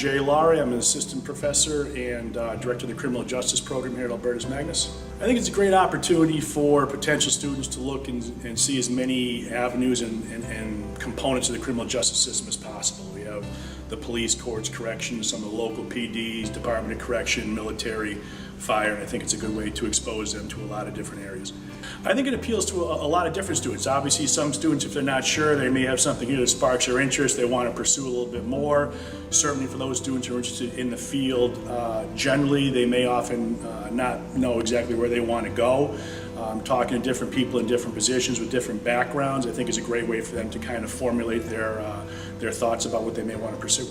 Jay Laurie. I'm an assistant professor and director of the criminal justice program here at Albertus Magnus. I think it's a great opportunity for potential students to look and see as many avenues and components of the criminal justice system as possible. We have the police, courts, corrections, some of the local PDs, Department of Correction, military, fire, and I think it's a good way to expose them to a lot of different areas. I think it appeals to a lot of different students. Obviously, some students, if they're not sure, they may have something here that sparks their interest, they want to pursue a little bit more. Certainly for those students who are interested in the field, generally they may often not know exactly where they want to go. Talking to different people in different positions with different backgrounds, I think is a great way for them to kind of formulate their thoughts about what they may want to pursue.